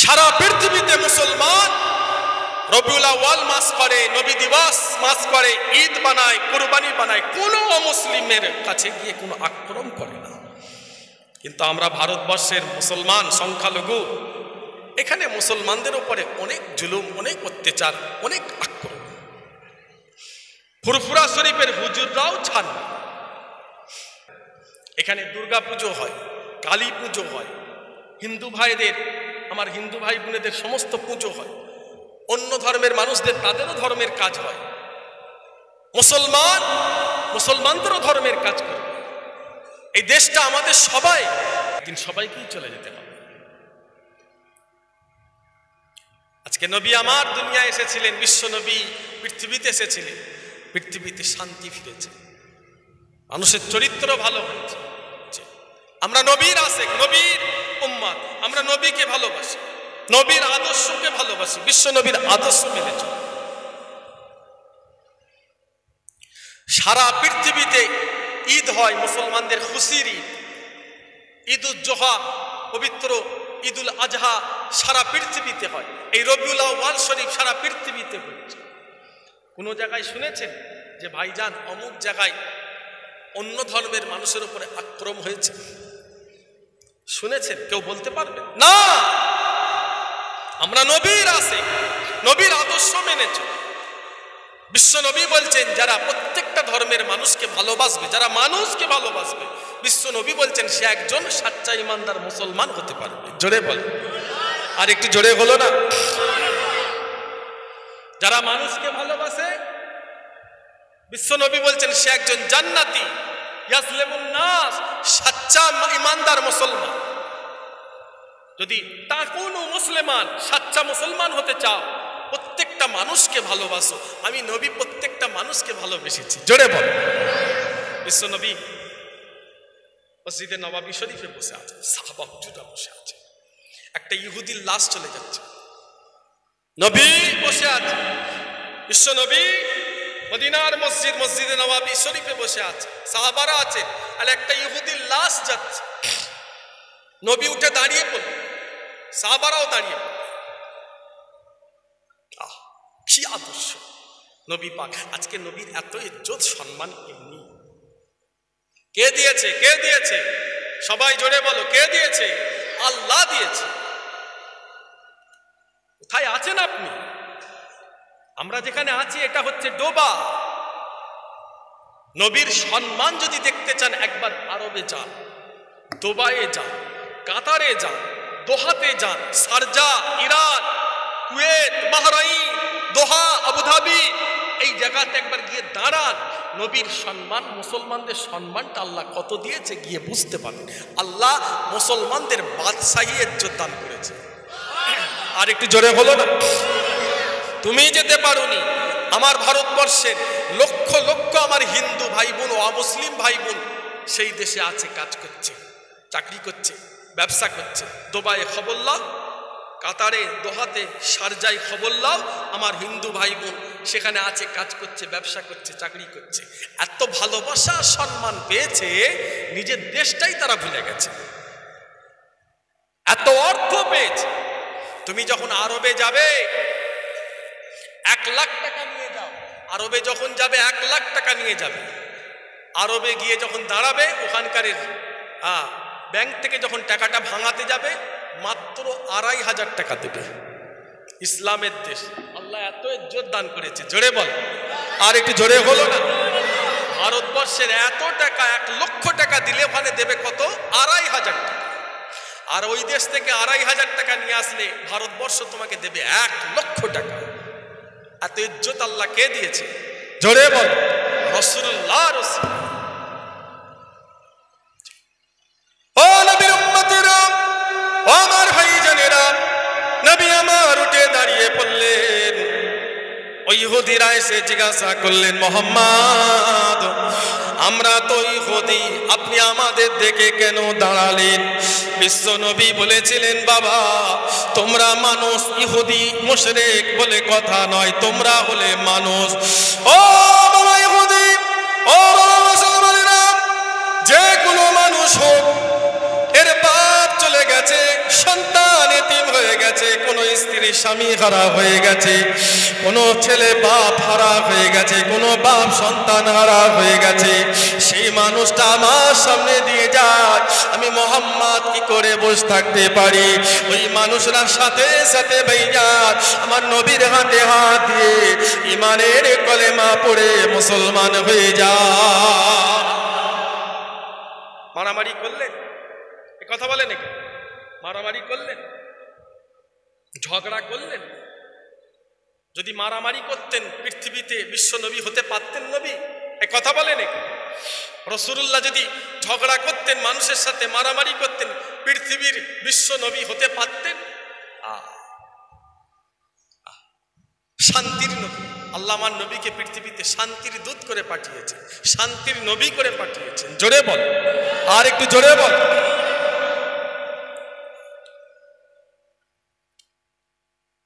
সারা পৃথিবীতে মুসলমান রবিউল আউয়াল মাস করে, নবী দিবস মাস করে, ঈদ বানায়, কুরবানি বানায়, কোনো অমুসলিমের কাছে গিয়ে কোনো আক্রমণ করে না। কিন্তু আমরা ভারতবর্ষের মুসলমান সংখ্যালঘু, এখানে মুসলমানদের উপরে অনেক জুলুম, অনেক অত্যাচার, অনেক আক্রমণ। ফুরফুরা শরীফের হুজুররাও ছাড় না। এখানে দুর্গা পুজো হয়, কালী পুজো হয়, হিন্দু ভাইদের, আমার হিন্দু ভাই বোনেদের সমস্ত পুজো হয়, অন্য ধর্মের মানুষদের তাদেরও ধর্মের কাজ হয়, মুসলমানদেরও ধর্মের কাজ করে। এই দেশটা আমাদের সবাই, একদিন সবাইকেই চলে যেতে হবে। আজকে নবী আমার দুনিয়ায় এসেছিলেন, বিশ্ব নবী পৃথিবীতে এসেছিলেন, পৃথিবীতে শান্তি ফিরেছে, মানুষের চরিত্র ভালো হয়েছে। আমরা নবীর আশেক, নবীর উম্মত, আমরা নবীকে ভালোবাসি, নবীর আদর্শকে ভালোবাসি, বিশ্ব নবীর আদর্শ মেনে চলি। সারা পৃথিবীতে ঈদ হয়, মুসলমানদের খুশির ঈদ, ঈদুল জোহা, পবিত্র ঈদুল আজহা সারা পৃথিবীতে হয়। এই রবিউল আউয়াল শরীফ সারা পৃথিবীতে হচ্ছে। কোনো জায়গায় শুনেছেন যে ভাইজান অমুক জায়গায় অন্য ধর্মের মানুষের উপরে আক্রমণ হয়েছে? শুনেছেন? কেউ বলতে পারবে না। আমরা নবীর আশেক, নবীর আদর্শ মেনে চলি। বিশ্ব নবী বলছেন যারা প্রত্যেকটা ধর্মের মানুষকে ভালোবাসবে, যারা মানুষকে ভালোবাসবে, বিশ্ব নবী বলছেন সে একজন সাচ্চা ইমানদার মুসলমান হতে পারবে। জোরে বল, আর একটু জোরে হলো না? যারা মানুষকে ভালোবাসে, বিশ্ব নবী বলছেন সে একজন জান্নাতি, ইয়াসলিমুন নাস, সাচ্চা ইমানদার মুসলমান। যদি তাকুনু মুসলিমান, সাচ্চা মুসলমান হতে চাও, প্রত্যেকটা মানুষকে ভালোবাসো। আমি নবী প্রত্যেকটা মানুষকে ভালোবেসেছি। জোরে বল। বিশ্ব নবী মসজিদে নববী শরীফে বসে আছে, সাহাবা হুজুররা বসে আছে, একটা ইহুদির লাশ চলে যাচ্ছে, নবী বসে আছে, বিশ্ব নবী মদিনার মসজিদে নববী শরীফে বসে আছে, সাহাবারা আছে, আর একটা ইহুদির লাশ যাচ্ছে। নবী উঠে দাঁড়িয়ে পড়ল, সাহাবারাও দাঁড়িয়ে পড়ল। কি আদর্শ নবী পাক! আজকে নবীর এত ইজ্জত সম্মান এমনি কে দিয়েছে? কে দিয়েছে? সবাই জোরে বলো, কে দিয়েছে? আল্লাহ দিয়েছে। কোথায় আছেন আপনি? আমরা যেখানে আছি এটা হচ্ছে ডোবা। নবীর সম্মান যদি দেখতে চান একবার আরবে যান, দুবাইয়ে যান, কাতারে যান, দোহাতে যান, শারজা, ইরান, কুয়েত, বাহরাইন, দোহা, আবুধাবি, এই জায়গাতে একবার গিয়ে দাঁড়ান। নবীর সম্মান, মুসলমানদের সম্মানটা আল্লাহ কত দিয়েছে গিয়ে বুঝতে পারবেন। আল্লাহ মুসলমানদের বাদশাহী ইজ্জত দান করেছে। আর একটু জোরে হলো না? তুমি যেতে পারোনি, আমার ভারতবর্ষের লক্ষ লক্ষ আমার হিন্দু ভাই বোন ও অমুসলিম ভাই বোন সেই দেশে আছে, কাজ করছে, চাকরি করছে, ব্যবসা করছে। দুবাইয়ে খবর লাও, কাতারে, দোহাতে, শারজায় খবর লাও, আমার হিন্দু ভাই বোন সেখানে আছে, কাজ করছে, ব্যবসা করছে, চাকরি করছে। এত ভালোবাসা সম্মান পেয়েছে, নিজের দেশটাই তারা ভুলে গেছে। এত অর্থ পেয়েছে। তুমি যখন আরবে যাবে 1 লাখ টাকা নিয়ে যাও, আরবে যখন যাবে 1 লাখ টাকা নিয়ে যাবে। আরবে গিয়ে যখন দাঁড়াবে, ওখানকার ব্যাংক থেকে যখন টাকাটা ভাঙাতে যাবে, মাত্র 2,500 টাকা দেবে। ইসলামের দেশ, আল্লাহ এত ইজ্জত দান করেছে। জোরে বল, আর একটু জোরে হলো না? ভারতবর্ষের এত টাকা, 1 লক্ষ টাকা দিলে ওখানে দেবে কত? 2,500 টাকা। আর ওই দেশ থেকে 2,500 টাকা নিয়ে আসলে ভারতবর্ষ তোমাকে দেবে 1 লক্ষ টাকা। এত ইজ্জত আল্লাহ কে দিয়েছে? জোরে বল, রাসূলুল্লাহ। ও নবীর উম্মতেরা, ও আমার ভাইজানেরা, নবী আমার উঠে দাঁড়িয়ে পড়লেন। ওই ইহুদিরা এসে জিজ্ঞাসা করলেন, মুহাম্মদ, আমরা তো ইহুদি, আপনি আমাদের দেখে কেন দাঁড়ালেন? বিশ্ব নবী বলেছিলেন, বাবা তোমরা মানুষ, ইহুদি মুশরিক বলে কথা নয়, তোমরা হলে মানুষ। ও বাবা ইহুদি, ও বাবা মুসলমানেরা, যে কোনো মানুষ হোক, এর বাপ চলে গেছে, সন্তান এতিম হয়ে গেছে, স্ত্রী স্বামী হারা হয়ে গেছে, কোনো ছেলে বাপ হারা হয়ে গেছে, কোনো বাপ সন্তান হারা হয়ে গেছে, সেই মানুষটা আমার সামনে দিয়ে যায়, আমি মোহাম্মদ কি করে বসে থাকতে পারি? ওই মানুষরা সাথে সাথে ভাইয়া আমার নবীর হাতে হাত দিয়ে ইমানের কলেমা পড়ে মুসলমান হয়ে যায়। মারামারি করলেন, এ কথা বলেন, মারামারি করলেন, ঝগড়া করলেন? যদি মারামারি করতেন পৃথিবীতে বিশ্ব নবী হতে পারতেন নবী? এ কথা বলেন। রাসূলুল্লাহ যদি ঝগড়া করতেন, মানুষের সাথে মারামারি করতেন, পৃথিবীর বিশ্ব নবী হতে পারতেন? শান্তির নবী আল্লাহ আমার নবীকে পৃথিবীতে শান্তির দূত করে পাঠিয়েছেন, শান্তির নবী করে পাঠিয়েছেন। জোরে বল, আর একটু জোরে বল।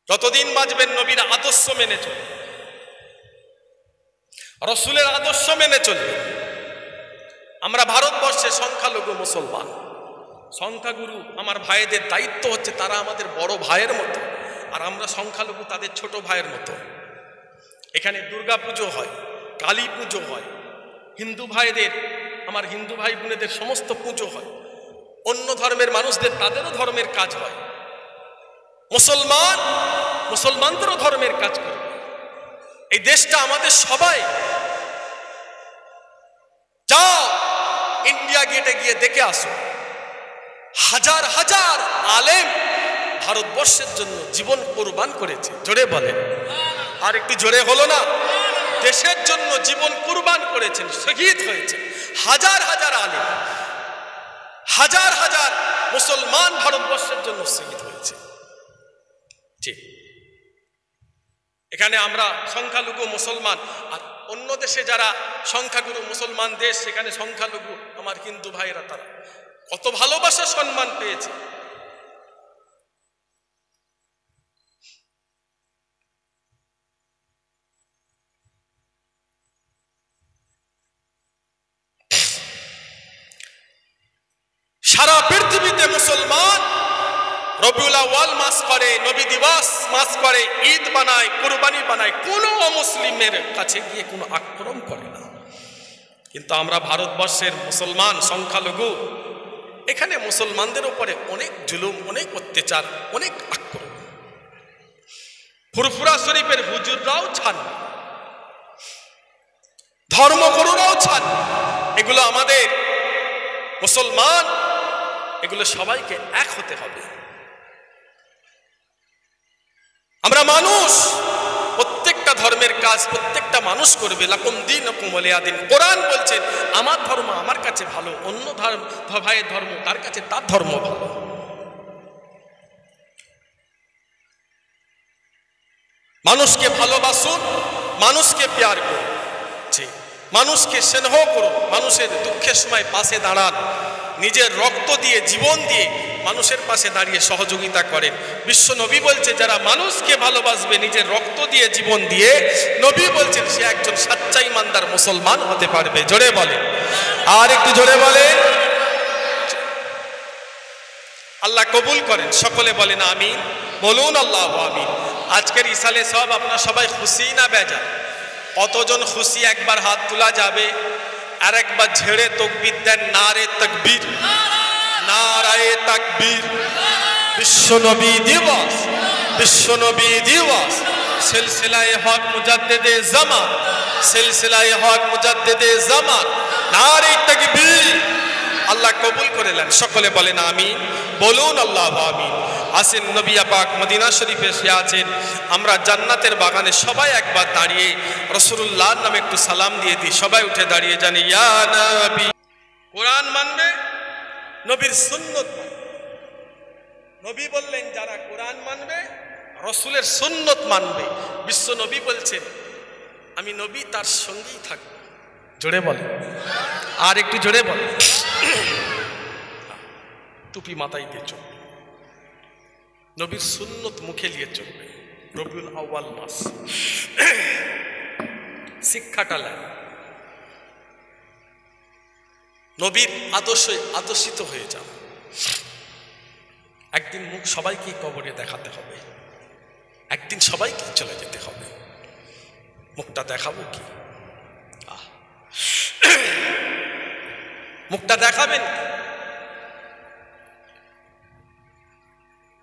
যতদিন বাঁচবেন নবীর আদর্শ মেনে চলবে, রাসূলের আদর্শ মেনে চলবে। আমরা ভারতবর্ষে সংখ্যালঘু মুসলমান, সংখ্যাগুরু আমার ভাইদের দায়িত্ব হচ্ছে তারা আমাদের বড় ভাইয়ের মতো, আর আমরা সংখ্যালঘু তাদের ছোট ভাইয়ের মতো। এখানে দুর্গা পুজো হয়, কালী পুজো হয়, হিন্দু ভাইদের, আমার হিন্দু ভাই বোনেদের সমস্ত পুজো হয়, অন্য ধর্মের মানুষদের তাদেরও ধর্মের কাজ হয়, মুসলমানদেরও ধর্মের কাজ করে। এই দেশটা আমাদের সবাই। যাও ইন্ডিয়া গেটে গিয়ে দেখে আসো, হাজার হাজার আলেম ভারতবর্ষের জন্য জীবন কোরবান করেছে। জোরে বলেন, আর একটু জোরে হলো না? দেশের জন্য জীবন কুরবান করেছেন, শহীদ হয়েছে হাজার হাজার আলেম, হাজার হাজার মুসলমান ভারতবর্ষের জন্য শহীদ হয়েছে। ঠিক এখানে আমরা সংখ্যালঘু মুসলমান, আর অন্য দেশে যারা সংখ্যাগুরু মুসলমান দেশ, সেখানে সংখ্যালঘু আমার হিন্দু ভাইরা, তারা কত ভালোবাসা সম্মান পেয়েছে। সারা পৃথিবীতে মুসলমান রবিউল আউয়াল মাস করে, নবী দিবস মাস করে, ঈদ বানায়, কুরবানি বানায়, কোনো অমুসলিমের কাছে গিয়ে কোনো আক্রমণ করে না। কিন্তু আমরা ভারতবর্ষের মুসলমান সংখ্যালঘু, এখানে মুসলমানদের উপরে অনেক জুলুম, অনেক অত্যাচার, অনেক আক্রমণ। ফুরফুরা শরীফের হুজুররাও ছান, ধর্মগুরুরাও ছান। এগুলো আমাদের মুসলমান, এগুলো সবাইকে এক হতে হবে। আমরা মানুষ, প্রত্যেকটা ধর্মের কাজ প্রত্যেকটা মানুষ করবে। লাকুম দীনুকুম ওয়ালিয়া দীন। কোরআন বলছে আমার ধর্ম আমার কাছে ভালো, অন্য ভাইয়ের ধর্ম তার কাছে তার ধর্ম ভালো। মানুষকে ভালোবাসুন, মানুষকে প্যার করুন, মানুষকে স্নেহ করুন, মানুষের দুঃখের সময় পাশে দাঁড়ান, নিজের রক্ত দিয়ে, জীবন দিয়ে মানুষের পাশে দাঁড়িয়ে সহযোগিতা করেন। বিশ্ব নবী বলছে যারা মানুষকে ভালোবাসবে নিজের রক্ত দিয়ে, জীবন দিয়ে, নবী বলছেন সে একজন সচ্চা ইমানদার মুসলমান হতে পারবে। জোরে বলে, আর একটু জোরে বলে। আল্লাহ কবুল করেন, সকলে বলেন আমিন, বলুন আল্লাহ আমিন। আজকের ইসালে সব আপনারা সবাই খুশি না বেজার? কতজন খুশি একবার হাত তোলা যাবে? আর একবার ঝেড়ে তাকবীর দেন, নারে তাকবীর, নারায়ে তাকবীর। বিশ্বনবী দিবস, বিশ্বনবী দিবস, সিলসিলায়ে হক মুজাদ্দিদে জামান, সিলসিলায়ে হক মুজাদ্দিদে জামান, নারে তাকবীর। আল্লাহ কবুল করে নেন, সকলে বলেন আমিন, বলুন আল্লাহ আমিন। আসেন নবী পাক মদিনা শরীফে এসে আছেন, আমরা জান্নাতের বাগানে সবাই একবার দাঁড়িয়ে রাসূলুল্লাহর নামে একটু সালাম দিয়ে দিই। সবাই উঠে দাঁড়িয়ে জানি ইয়া নবী। কোরআন মানবে, নবীর সুন্নত মানবে। নবী বললেন যারা কোরআন মানবে, রাসূলের সুন্নত মানবে, বিশ্ব নবী বলছেন আমি নবী তার সঙ্গেই থাকব। জোরে বলে, আর একটু জোরে বলে। টুপি মাথায় দিয়ে চলবে, নবীর সুন্নত মুখে নিয়ে চলবে। রবিউল আউয়াল মাস, শিক্ষাটা নেন, নবীর আদর্শে আদর্শিত হয়ে যান। একদিন মুখ সবাইকে কবরে দেখাতে হবে। একদিন সবাইকে চলে যেতে হবে। মুখটা দেখাবো কি? মুখটা দেখাবেন?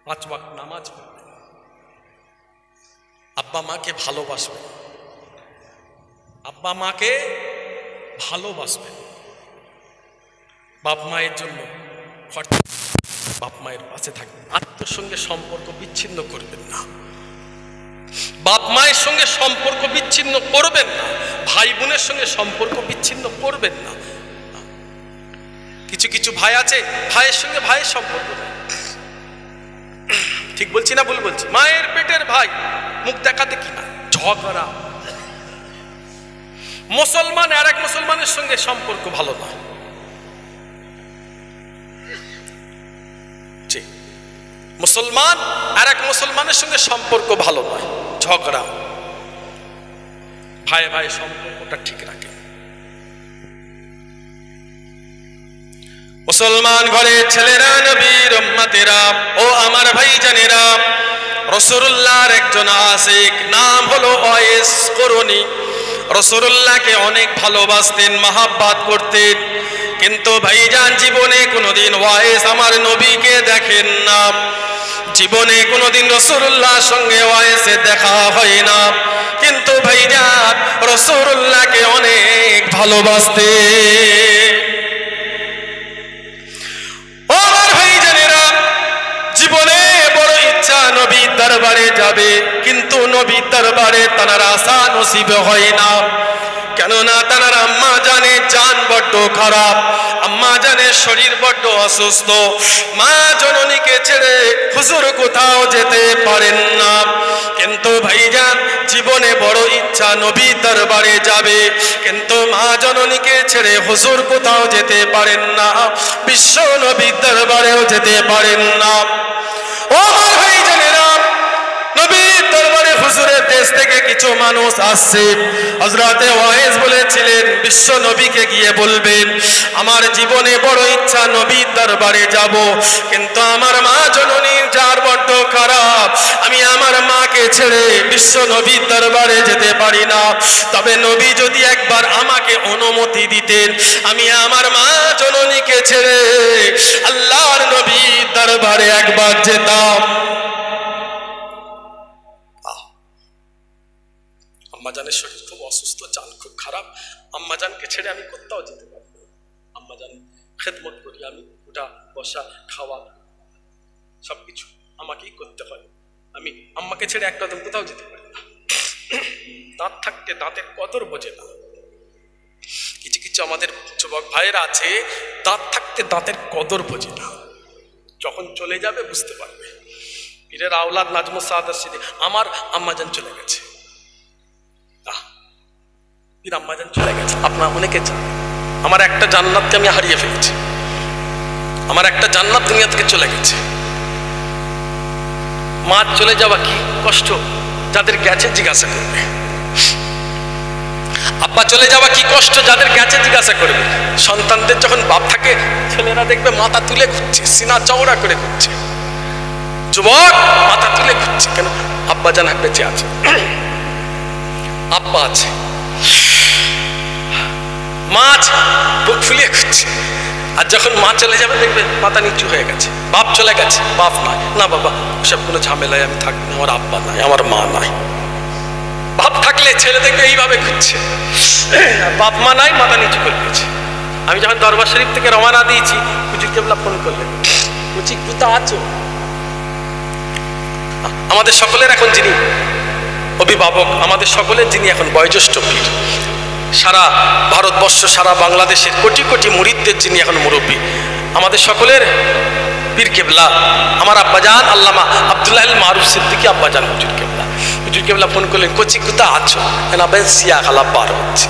5 ওয়াক্ত নামাজ পড়বেন, আব্বা মাকে ভালোবাসবেন, আব্বা মাকে ভালোবাসবেন, বাপ মায়ের জন্য খরচা, বাপ মায়ের পাশে থাকবেন, আত্মীয়র সঙ্গে সম্পর্ক বিচ্ছিন্ন করবেন না, বাপ মায়ের সঙ্গে সম্পর্ক বিচ্ছিন্ন করবেন না, ভাই বোনের সঙ্গে সম্পর্ক বিচ্ছিন্ন করবেন না। কিছু কিছু ভাই আছে, ভাইয়ের সঙ্গে ভাইয়ের সম্পর্ক নেই। ঠিক বলছি না ভুল বলছি? মায়ের পেটের ভাই, মুখ দেখাতে কি না, ঝগড়া। মুসলমান আর এক মুসলমানের সঙ্গে সম্পর্ক ভালো না। মুসলমান আর এক মুসলমানের সঙ্গে সম্পর্ক ভালো নয়, ঝগড়া। ভাই ভাই সম্পর্কটা ঠিক রাখে। মুসলমান ঘরের ছেলেরা, নবীর উম্মতেরা, ও আমার ভাইজানেরা, রাসূলুল্লাহর একজন আশিক, নাম হলো ওয়াইস করুনি। রাসূলুল্লাহকে অনেক ভালোবাসতেন, মহব্বত করতেন, কিন্তু ভাইজান জীবনে কোনোদিন ওয়াইস আমার নবীকে দেখেন না। জীবনে কোনোদিন রাসূলুল্লাহর সঙ্গে ওয়াইসের দেখা হয় না, কিন্তু ভাইজান রাসূলুল্লাহকে অনেক ভালোবাসতেন। জীবনে বড় ইচ্ছা নবীর দরবারে যাবে, কিন্তু নবীর দরবারে তার আশা নসিব হয় না। কেননা তার আম্মা জানে জান বড্ড খারাপ, আম্মা জানে শরীর বড্ড অসুস্থ, মা জননীকে ছেড়ে হুজুর কোথাও যেতে পারেন না। কিন্তু ভাইজান জীবনে বড় ইচ্ছা নবীর দরবারে যাবে, কিন্তু মা জননীকে ছেড়ে হুজুর কোথাও যেতে পারেন না, বিশ্ব নবীর দরবারেও যেতে পারেন না। ও আমার ভাইজানেরা, নবীর দরবারে হুজুরের দেশ থেকে কিছু মানুষ আসছে। হযরতে ওয়াইস বলেছিলেন বিশ্ব নবীকে গিয়ে বলবেন, আমার জীবনে বড় ইচ্ছা নবীর দরবারে যাব, কিন্তু আমার মা জননীর জার বড্ড খারাপ, আমি আমার মাকে ছেড়ে বিশ্ব নবীর দরবারে যেতে পারি না। তবে নবী যদি একবার আমাকে অনুমতি দিতেন, আমি আমার মা জননীকে ছেড়ে আল্লাহর নবীর দরবারে একবার যেতাম। আম্মাজানের শরীর খুব অসুস্থ, জান খুব খারাপ, আম্মাজানকে ছেড়ে আমি কোথাও যেতে পারবো না। আম্মাজান খেদমত করি আমি, ওটা বসা খাওয়া সবকিছু আমাকেই করতে হয়, আমি আম্মাকে ছেড়ে একটা দিন কোথাও যেতে পারি না। দাঁত থাকতে দাঁতের কদর বোঝে না। কিছু কিছু আমাদের যুবক ভাইয়েরা আছে, দাঁত থাকতে দাঁতের কদর বোঝে না, যখন চলে যাবে বুঝতে পারবে। পীরের আওলাদ নাজমুস সাআদাত সিদ্দিকী, আমার আম্মাজান চলে গেছে, পীর আম্মাজান চলে গেছে, আপনার অনেকে চান। আমার একটা জান্নাতকে আমি হারিয়ে ফেলেছি, আমার একটা জান্নাত দুনিয়া থেকে চলে গেছে। মা চলে যাওয়া কি কষ্ট, যাদের গেছে জিজ্ঞাসা করবে। আব্বা চলে যাওয়া কি কষ্ট, যাদের গেছে জিজ্ঞাসা করবে। সন্তানদের যখন বাপ থাকে, ছেলেরা দেখবে মাথা তুলে ঘুরছে, সিনা চওড়া করে ঘুরছে, যুবক মাথা তুলে ঘুরছে, কেন আব্বা জান বেঁচে আছে, আব্বা আছে, মা আছে, বুক ফুলিয়ে ঘুরছে। আর যখন মা চলে যাবে দেখবে মাথা নিচু হয়ে গেছে, বাপ চলে গেছে, বাপ নয়, না বাবা সব কোনো ঝামেলায় আমি থাকবো, আমার আব্বা নাই, আমার মা নাই। বাপ থাকলে ছেলে দেখবে এইভাবে ঘুরছে, বাপ মা নাই, মাথা নিচু করে গেছে। আমি যখন দরবার শরীফ থেকে রওনা দিয়েছি, হুজুর কেবলা ফোন করলেন, বলছি কোথায় আছো? আমাদের সকলের এখন যিনি অভিভাবক, আমাদের সকলের যিনি এখন বয়োজ্যেষ্ঠ পীর, সারা ভারতবর্ষ সারা বাংলাদেশের কোটি কোটি মুরিদদের যিনি এখন মুরব্বী, আমাদের সকলের পীর কেবলা আমার আব্বাজান আল্লামা আব্দুল্লাহ আল মারুফ সিদ্দিকী আব্বাজান হুজুর কেবলা। হুজুর কেবলা ফোন করলেন, কোচি কোথায় আছো? না ভাই সিয়া খালা পার হচ্ছে,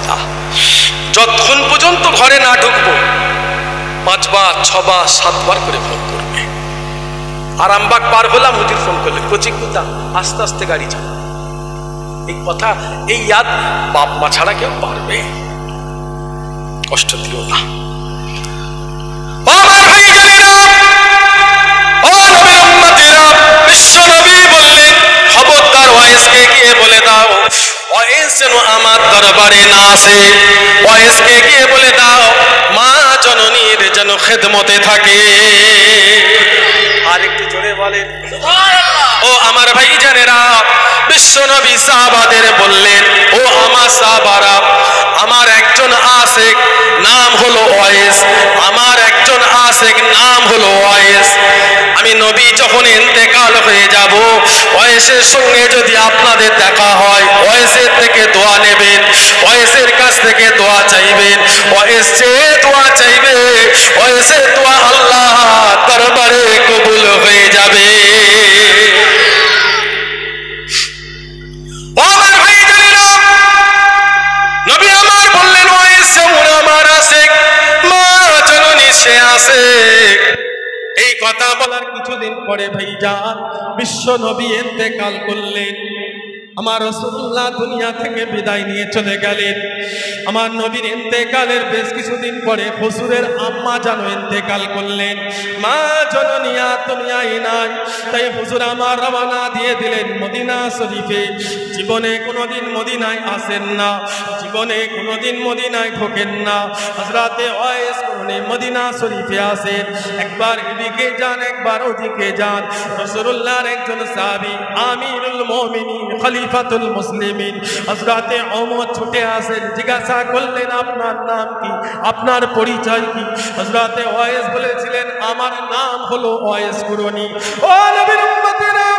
যতক্ষণ পর্যন্ত ঘরে না ঢুকবো 5 বার 6 বার 7 বার করে ফোন করবে। আরামবাগ পার হলাম, হুজুর ফোন করলেন, কোচি কোথা? আস্তে আস্তে গাড়ি চালা। এই কথা, এই ইয়াদ বাপ মা ছাড়া কেউ পারবে? কষ্ট দিও না। ও আমার ভাইজানেরা, ও নবীর উম্মতেরা, বিশ্ব নবী বললেন খবরদার আসে, ওয়াইসকে গিয়ে বলে দাও মা জননীর যেন খেদমতে থাকে। আর একটু জোরে বলে। ও আমার ভাই জানেরা, বিশ্বনবী সাহাবাদের বললেন, ও আমার সাহাবারা, আমার একজন আশিক নাম হলো ওয়াইস, আমার একজন আশিক নাম হলো ওয়াইস। আমি নবী যখন ইন্তেকাল হয়ে যাব, ওয়াইসের সঙ্গে যদি আপনাদের দেখা হয়, ওয়াইসের থেকে দোয়া নেবেন, ওয়াইসের কাছ থেকে দোয়া চাইবেন। ওয়াইস যে দোয়া চাইবে, ওয়াইসের দোয়া আল্লাহ দরবারে কবুল হয়ে যাবে। এই কথা বলার কিছুদিন পরে ভাইজান বিশ্ব নবী ইন্তেকাল করলেন। আমার রাসূলুল্লাহ দুনিয়া থেকে বিদায় নিয়ে চলে গেলেন। আমার নবীর ইন্তেকালের বেশ কিছুদিন পরে হুজুরের আম্মা জান ইন্তেকাল করলেন। মা জননিয়া দুনিয়ায় নাই, তাই হুজুর আমার রওনা দিয়ে দিলেন মদিনা শরীফে। জীবনে কোনোদিন মদিনায় আসেন না, জীবনে কোনোদিন মদিনায় ঢোকেন না। হযরতে ওয়াইস করণে মদিনা শরীফে আসেন, একবার এদিকে যান একবার ওদিকে যান। রাসূলুল্লাহর একজন সাহাবী আমিরুল মুমিনিন খলিফাতুল মুসলিমিন হযরতে ওমর ছুটে আসেন, জিজ্ঞাসা করলেন আপনার নাম কি, আপনার পরিচয় কি? হযরতে ওয়াইস বলেছিলেন আমার নাম হলো ওয়াইস কুরনি। ও নবীর উম্মতেরা,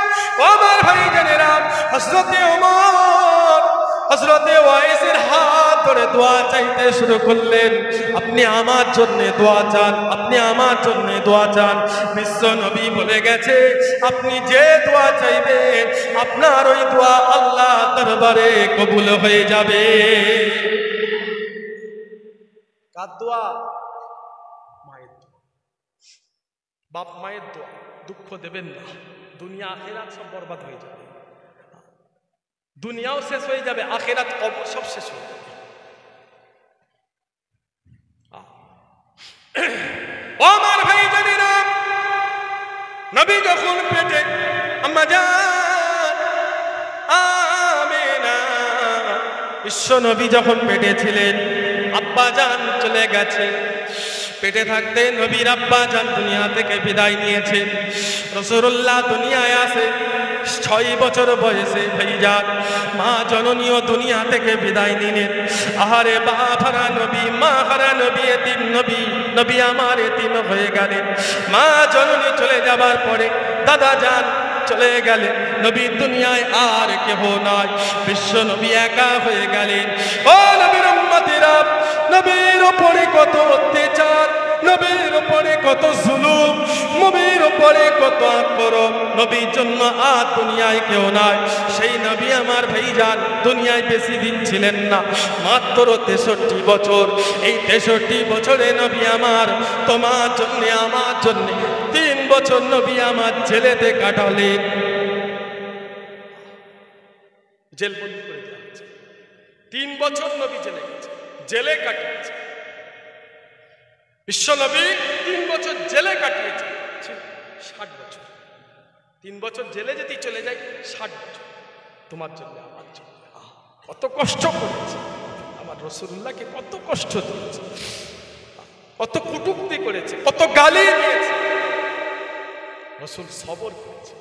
ও আমার ভাইজানেরা, হযরতে ওমর হযরতে ওয়াইসের হাত ধরে দোয়া চাইতে শুরু করলেন। আপনি আমার জন্য দোয়া চান, আপনি আমার জন্য দোয়া চান। বিশ্ব নবী বলে গেছে আপনি যে দোয়া চাইবেন আপনার ওই দোয়া আল্লাহ দরবারে কবুল হয়ে যাবে। কার দোয়া? মায়ের দোয়া, বাপ মায়ের দোয়া। দুঃখ দেবেন না, দুনিয়া আখিরাত সব বরবাদ হয়ে যাবে। দুনিয়াও শেষ হয়ে যাবে, আখিরাত কবর সব শেষ হয়ে যাবে। ও আমার ভাইজানেরা, নবী যখন পেটে আম্মা জান আমিনা, বিশ্ব নবী যখন পেটে ছিলেন, আব্বা জান চলে গেছে। পেটে থাকতে নবীর আব্বা জান দুনিয়া থেকে বিদায় নিয়েছেন। রাসূলুল্লাহ দুনিয়ায় আসে 6 বছর বয়সে ভাইজান মা জননীও দুনিয়া থেকে বিদায় নিলেন। আহারে বাপ হারা নবী, মা হারা নবী, এতিম নবী, নবী আমার এতিম হয়ে গেলেন। মা জননী চলে যাবার পরে দাদা জান চলে গেলেন। নবীর দুনিয়ায় আর কেহ নাই, বিশ্ব নবী একা হয়ে গেলেন। ও নবীর উম্মতেরা, নবীর উপরে কত অত্যাচার, নবীর উপরে কত জুলুম, নবীর উপরে কত আক্রমণ। নবীর জন্য আর দুনিয়ায় কেউ নাই। সেই নবী আমার ভাইজান দুনিয়ায় বেশি দিন ছিলেন না, মাত্র 63 বছর। এই 63 বছরে নবী আমার তোমার জন্য আমার জন্য 3 বছর নবী আমার জেলেতে কাটালেন। জেলবন্দি করে দেওয়া হয়েছে। 3 বছর নবী জেলে গেছে, জেলে কাটিয়েছে। বিশ্ব নবী 3 বছর জেলে কাটিয়েছে। 60 বছর। 3 বছর জেলে যদি চলে যায় 60 বছর তোমার জন্য আমার জন্য। কত কষ্ট করেছে আমার রাসূলুল্লাহকে, কত কষ্ট দিয়েছে, কত কটূক্তি করেছে, কত গালি দিয়েছে। রাসূল সবর করেছে,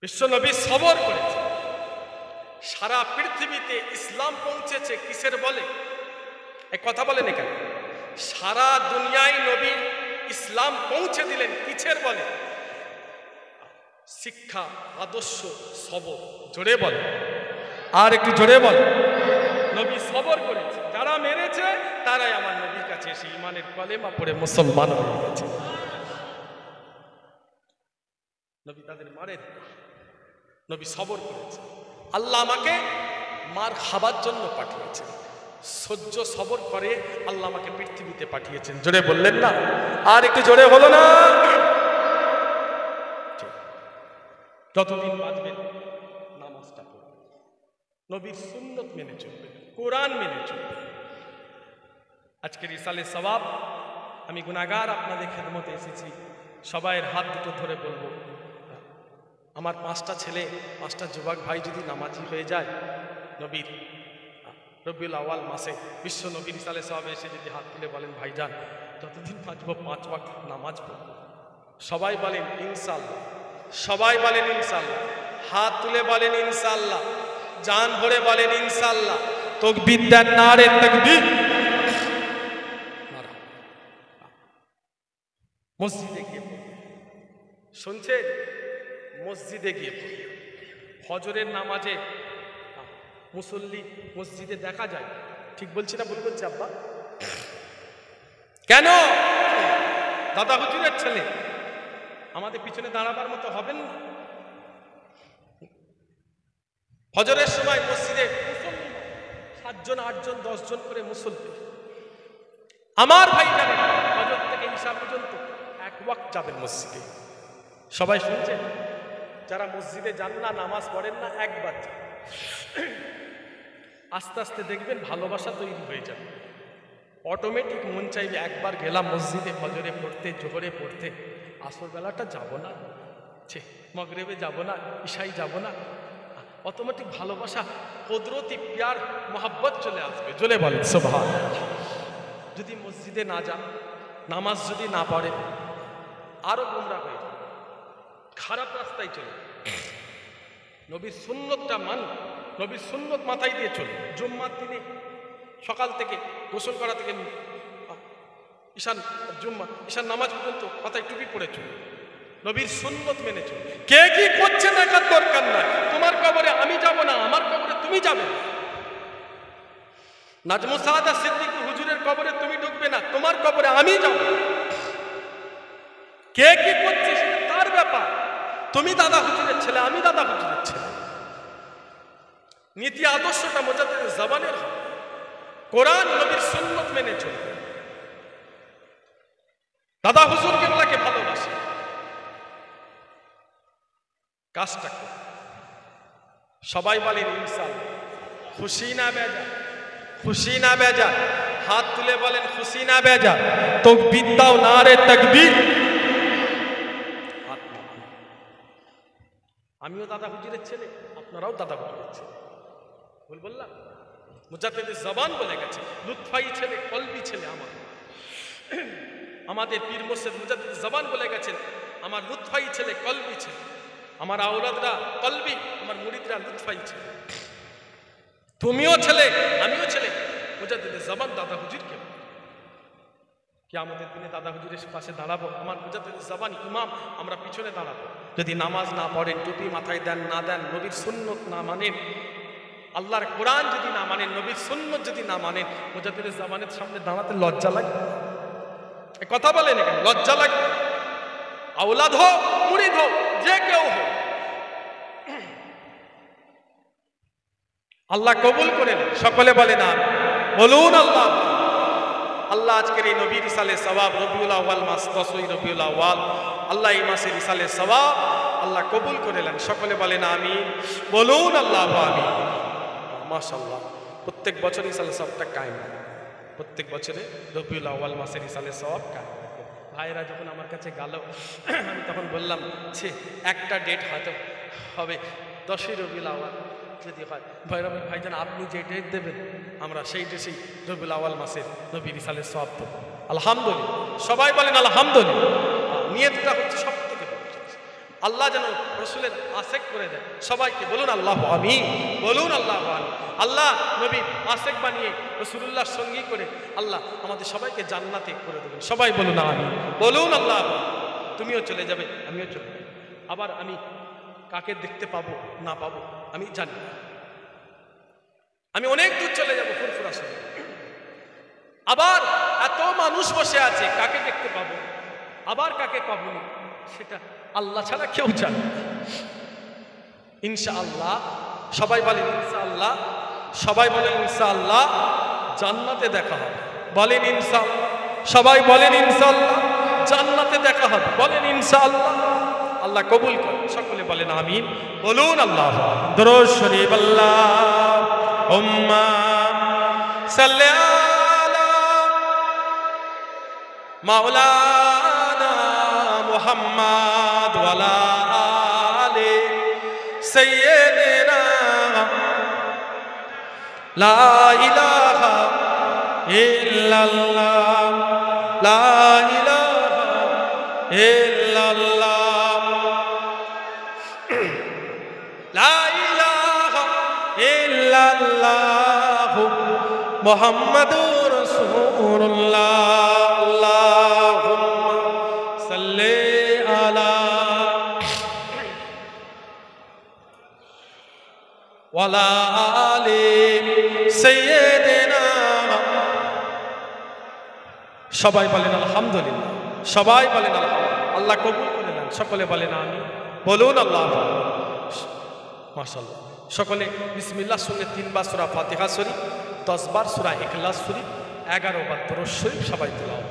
বিশ্ব নবী সবর করেছে। সারা পৃথিবীতে ইসলাম পৌঁছেছে কিসের বলে? এক কথা বলেন এখানে, সারা দুনিয়ায় নবী ইসলাম পৌঁছে দিলেন কিসের বলে? শিক্ষা, আদর্শ, সবর। জোরে বল, আর একটু জোরে বল। নবী সবর করেছে, যারা মেরেছে তারাই আমার নবীর কাছে এসে ঈমানের কলেমা পড়ে মুসলমান হয়ে গেছে। নবী তাদের মারেন, নবী সবর করেছে। আল্লাহ আমাকে মার খাবার জন্য পাঠিয়েছেন, সহ্য সবর করে আল্লাহ আমাকে পৃথিবীতে পাঠিয়েছেন। জোরে বললেন না? আর একটু জোরে হলো না? যতদিন বাঁচবেন নামাজটা পড়বেন, নবীর সুন্নত মেনে চলবেন, কোরআন মেনে চলবেন। আজকের ইসালে সওয়াব, আমি গুনাহগার আপনাদের খেদমতে এসেছি। সবাইয়ের হাত দুটো ধরে বলবো, আমার 5টা ছেলে, 5টা যুবক ভাই যদি নামাজি হয়ে যায়, নবীর রবিউল আউয়াল মাসে বিশ্ব নবী রিসালে সাহেব এসে যদি হাত তুলে বলেন ভাইজান যতদিন বাঁচবো 5 ওয়াক্ত নামাজ পড়ব, সবাই বলেন ইনশাআল্লাহ, সবাই বলেন ইনশাআল্লাহ, হাত তুলে বলেন ইনশাআল্লাহ, জান ভরে বলেন ইনশাআল্লাহ, তাকবীর দেন, নারে তাকবীর। মসজিদে গিয়ে পড়বে, শুনছেন, মসজিদে গিয়ে পড়বে। ফজরের নামাজে মুসল্লি মসজিদে দেখা যায়, ঠিক বলছি না ভুল বলছি আব্বা? কেন? দাদা হুজুরের ছেলে আমাদের পিছনে দাঁড়াবার মতো হবেন না? ফজরের সময় মসজিদে মুসল্লি 7 জন 8 জন 10 জন করে মুসল্লি। আমার ভাই জানেন ফজর থেকে ইশা পর্যন্ত 1 ওয়াক্ত যাবেন মসজিদে। সবাই শুনছেন? যারা মসজিদে যান না, নামাজ পড়েন না, একবার যান, আস্তে আস্তে দেখবেন ভালোবাসা তৈরি হয়ে যাবে। অটোমেটিক মন চাইবে একবার গেলাম মসজিদে ফজরে পড়তে, জোহরে পড়তে, আসর বেলাটা যাব না, মগরিবে যাব না, ইশাই যাব না, অটোমেটিক ভালোবাসা, কুদরতি প্যার মোহাব্বত চলে আসবে। চলে বলেন সুবহানাল্লাহ। যদি মসজিদে না যান, নামাজ যদি না পড়েন, আরো গুমরাহ হয়ে যাবে, খারাপ রাস্তায় চলে। নবীর সুন্নতটা মান, নবীর সুন্নত মাথায় দিয়ে চলে। জুম্মার দিনে সকাল থেকে গোসল করা থেকে ঈশান নামাজ পর্যন্ত মাথায় টুপি পরে চলে, নবীর সুন্নত মেনে চলে। কে কি করছে দেখার দরকার নাই। তোমার কবরে আমি যাব না, আমার কবরে তুমি যাবে। নাজমু সাআদা সিদ্দিক হুজুরের কবরে তুমি ঢুকবে না, তোমার কবরে আমি যাব। কে কি করছে সেটা তার ব্যাপার। তুমি দাদা হুজুরের ছেলে, আমি দাদা হুজুরের ছেলে। নীতি আদর্শটা মুজাদ্দিদের জবানের হবে, কোরআন নবীর সুন্নত মেনে চলবে। দাদা হুজুর কেবলাকে ভালোবাসে, কাজটা করে। সবাই বলেন ইনশাআল্লাহ। খুশি না বেজা? খুশি না বেজা? হাত তুলে বলেন খুশি না বেজা? তাকবীর দাও, নারে তাকবীর। আমিও দাদা হুজুরের ছেলে, আপনারাও দাদা হুজুরের ছেলে। ভুল বললাম? মুজাদ্দিদের জবান বলে গেছে, লুৎফাই ছেলে, কলবি ছেলে আমার। আমাদের পীর মুর্শিদ মুজাদ্দিদ জবান বলে গেছেন, আমার লুৎফাই ছেলে, কলবি ছেলে। আমার আওলাদরা কলবি, আমার মুরিদরা লুৎফাই ছেলে। তুমিও ছেলে, আমিও ছেলে। মুজাদ্দিদের জবান দাদা হুজুরকে। কিয়ামতের দিনে দাদা হুজুরের পাশে দাঁড়াবো, আমার মুজাদ্দিদের জবান ইমাম, আমরা পিছনে দাঁড়াবো। যদি নামাজ না পড়েন, টুপি মাথায় দেন না দেন, নবীর সুন্নত না মানেন, আল্লাহর কোরআন যদি না মানেন, নবীর সুন্নত যদি না মানেন, মুজাদ্দিদের জবানের সামনে দাঁড়াতে লজ্জা লাগে? কথা বলেন এখানে, লজ্জা লাগে? আওলাদ হোক, মুরিদ হোক, যে কেউ হোক, আল্লাহ কবুল করে নেন। সকলে বলে না বলুন আল্লাহ। আল্লাহ আজকের এই নবীর ইসালে সওয়াব, রবিউল আউয়াল মাস, 10ই রবিউল আউয়াল, আল্লাহ এই মাসের ইসালে সওয়াব আল্লাহ কবুল করে নেন। সকলে বলেন আমিন, বলুন আল্লাহ আমিন। মাশাআল্লাহ, প্রত্যেক বছর ইসালে সওয়াবটা কায়েম রাখে, প্রত্যেক বছরে রবিউল আউয়াল মাসের ইসালে সওয়াব কায়েম রাখে। ভাইরা যখন আমার কাছে গেল, আমি তখন বললাম যে একটা ডেট হয়তো হবে 10ই রবিউল আউয়াল, যদি হয় ভাইজান আপনি যে ডেট দেবেন আমরা সেই ডেটেই রবিউল আউয়াল মাসের নবীর ইসালে সওয়াব দেব। আলহামদুলিল্লাহ, সবাই বলেন আলহামদুলিল্লাহ। নিয়তটা হচ্ছে সব থেকে বড় জিনিস। আল্লাহ যেন রসুলের আশেক করে দেয় সবাইকে। বলুন আল্লাহ আমিন, বলুন আল্লাহ আমিন। আল্লাহ নবী আশেক বানিয়ে রসুলুল্লাহর সঙ্গী করে আল্লাহ আমাদের সবাইকে জান্নাতে করে দেবেন। সবাই বলুন আমিন, বলুন আল্লাহ আমিন। তুমিও চলে যাবে, আমিও চলে যাব। আবার আমি কাকে দেখতে পাবো না পাবো আমি জানি না। আমি অনেক দূর চলে যাবো ফুরফুরা শহরে, আবার এত মানুষ বসে আছে, কাকে দেখতে পাবো আবার কাকে পাবো না, সেটা আল্লাহ ছাড়া কেউ জানে। ইনশাআল্লাহ, সবাই বলেন ইনশাআল্লাহ, সবাই বলেন ইনশাআল্লাহ জান্নাতে দেখা হবে। বলেন ইনশাআল্লাহ, সবাই বলেন ইনশাআল্লাহ জান্নাতে দেখা হবে। বলেন ইনশাআল্লাহ, আল্লাহ কবুল করেন। সকলে বলেন আমিন, বলুন আল্লাহ। দরুদ শরীফ আল্লাহুম্মা সাল্লি আলা মাওলানা মুহাম্মদ ওয়া আলা আলি সাইয়্যিদিনা লা ইলাহা ইল্লাল্লাহ, লা ইলাহা ইল্লাল্লাহ, লা ইলাহা ইল্লাল্লাহ মুহাম্মাদুর রাসূলুল্লাহ। আল্লাহুম্মা সাল্লি আলা ওয়ালা আলি সাইয়্যিদিনা। সবাই বলেন আলহামদুলিল্লাহ, সবাই বলেন আলহামদুলিল্লাহ। আল্লাহ কবুল করে নেন, সকলে বলেন আমিন, বলুন আল্লাহ। মাশাআল্লাহ, সকলে বিসমিল্লাহর সঙ্গে 3 বার সূরা ফাতিহা শরীফ, 10 বার সূরা ইখলাস শরীফ, 11 বার দরুদ শরীফ সবাই তেলাওয়াত।